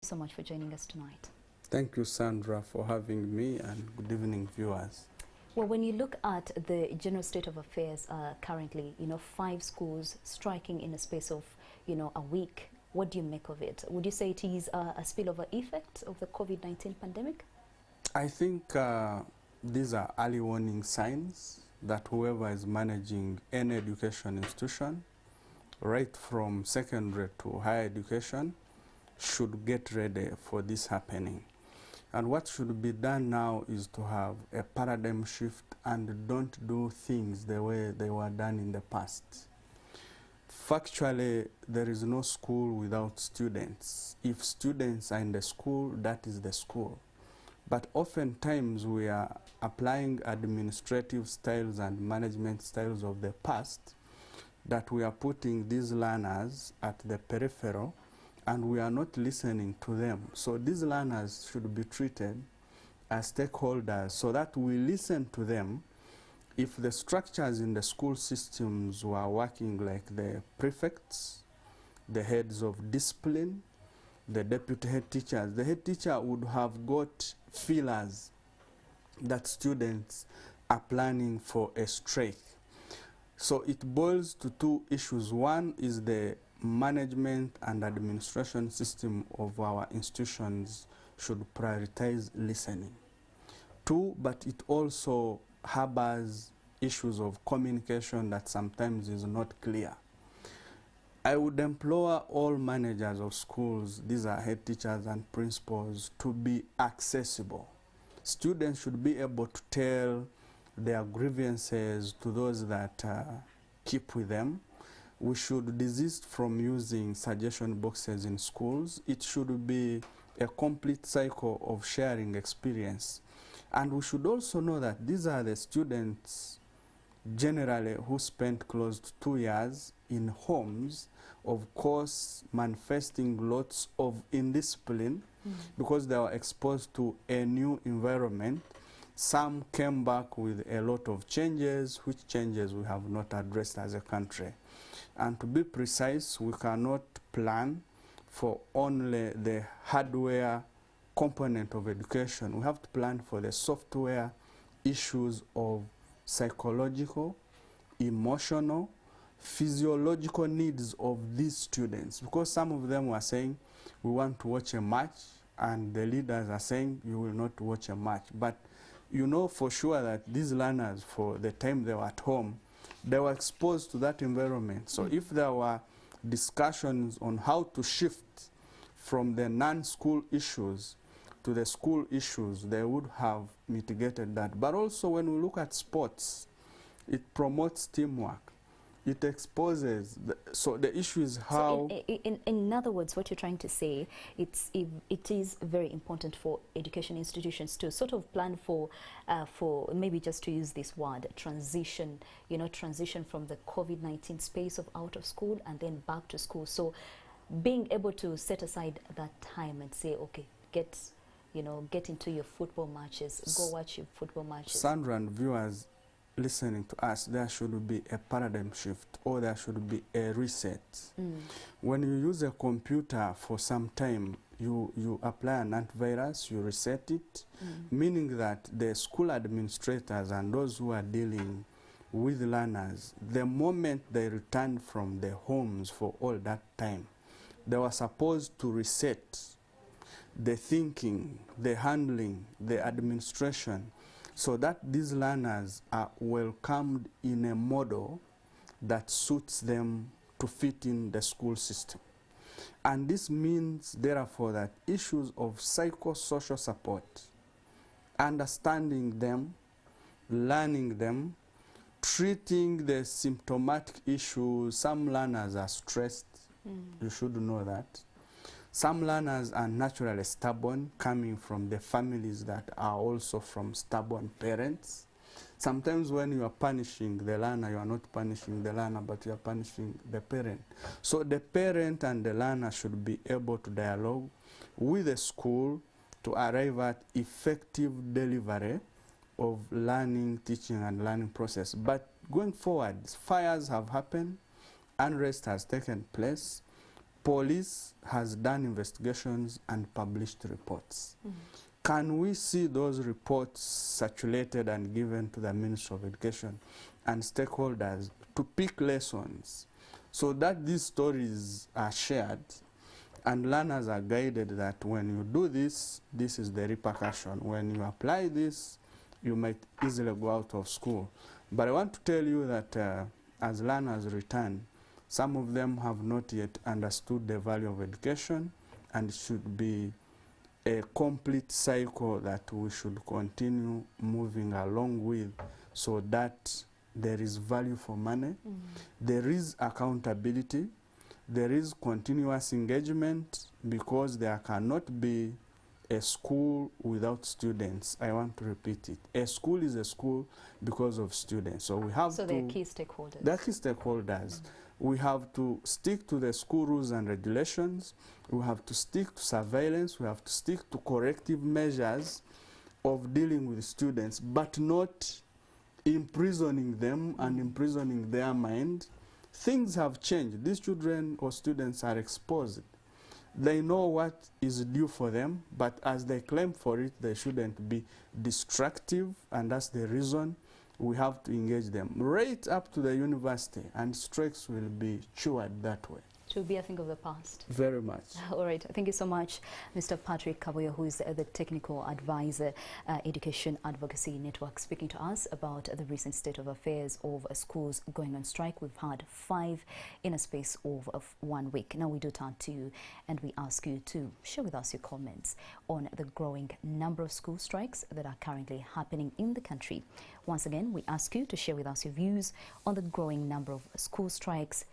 So much for joining us tonight. Thank you, Sandra, for having me, and good evening, viewers. Well, when you look at the general state of affairs currently, 5 schools striking in a space of, a week, what do you make of it? Would you say it is a spillover effect of the COVID-19 pandemic? I think these are early warning signs that whoever is managing any education institution, right from secondary to higher education, should get ready for this happening. And what should be done now is to have a paradigm shift and don't do things the way they were done in the past. Factually, there is no school without students. If students are in the school, that is the school. But oftentimes we are applying administrative styles and management styles of the past that we are putting these learners at the peripheral, and we are not listening to them. So these learners should be treated as stakeholders so that we listen to them. If the structures in the school systems were working like the prefects, the heads of discipline, the deputy head teachers, the head teacher would have got feelers that students are planning for a strike. So it boils to 2 issues. One is the management and administration system of our institutions should prioritize listening. 2, but it also harbors issues of communication that sometimes is not clear. I would implore all managers of schools, these are head teachers and principals, to be accessible. Students should be able to tell their grievances to those that keep with them. We should desist from using suggestion boxes in schools. It should be a complete cycle of sharing experience. And we should also know that these are the students generally who spent close to 2 years in homes, of course manifesting lots of indiscipline because they were exposed to a new environment. Some came back with a lot of changes, which changes we have not addressed as a country. And to be precise, we cannot plan for only the hardware component of education. We have to plan for the software issues of psychological, emotional, physiological needs of these students. Because some of them were saying, we want to watch a match, and the leaders are saying, you will not watch a match. But you know for sure that these learners, for the time they were at home, they were exposed to that environment. So if there were discussions on how to shift from the non-school issues to the school issues, they would have mitigated that. But also when we look at sports, it promotes teamwork. It exposes, so the issue is how... So in other words, what you're trying to say, it is very important for education institutions to sort of plan for maybe, just to use this word, transition, transition from the COVID-19 space of out of school and then back to school. So being able to set aside that time and say, okay, get into your football matches, go watch your football matches. Sandra and viewers listening to us, there should be a paradigm shift, or there should be a reset. When you use a computer for some time, you apply an antivirus, you reset it, meaning that the school administrators and those who are dealing with learners, the moment they return from their homes for all that time, they were supposed to reset the thinking, the handling, the administration, so that these learners are welcomed in a model that suits them to fit in the school system. And this means, therefore, that issues of psychosocial support, understanding them, learning them, treating the symptomatic issues. Some learners are stressed, you should know that. Some learners are naturally stubborn, coming from the families that are also from stubborn parents. Sometimes when you are punishing the learner, you are not punishing the learner, but you are punishing the parent. So the parent and the learner should be able to dialogue with the school to arrive at effective delivery of learning, teaching, and learning process. But going forward, fires have happened, unrest has taken place, Police has done investigations and published reports. Can we see those reports circulated and given to the Ministry of Education and stakeholders to pick lessons so that these stories are shared and learners are guided that when you do this, this is the repercussion. When you apply this, you might easily go out of school. But I want to tell you that as learners return, some of them have not yet understood the value of education, and it should be a complete cycle that we should continue moving along with, so that there is value for money, there is accountability, there is continuous engagement, because there cannot be a school without students. I want to repeat it. A school is a school because of students. So we have so they're key stakeholders. They're key stakeholders. We have to stick to the school rules and regulations. We have to stick to surveillance. We have to stick to corrective measures of dealing with students, but not imprisoning them and imprisoning their mind. Things have changed. These children or students are exposed. They know what is due for them, but as they claim for it, they shouldn't be destructive, and that's the reason we have to engage them right up to the university, and strikes will be cured that way. It will be a thing of the past. Very much. All right. Thank you so much, Mr. Patrick Kaboyo, who is the Technical Advisor, Education Advocacy Network, speaking to us about the recent state of affairs of schools going on strike. We've had 5 in a space of 1 week. Now we do turn to you, and we ask you to share with us your comments on the growing number of school strikes that are currently happening in the country. Once again, we ask you to share with us your views on the growing number of school strikes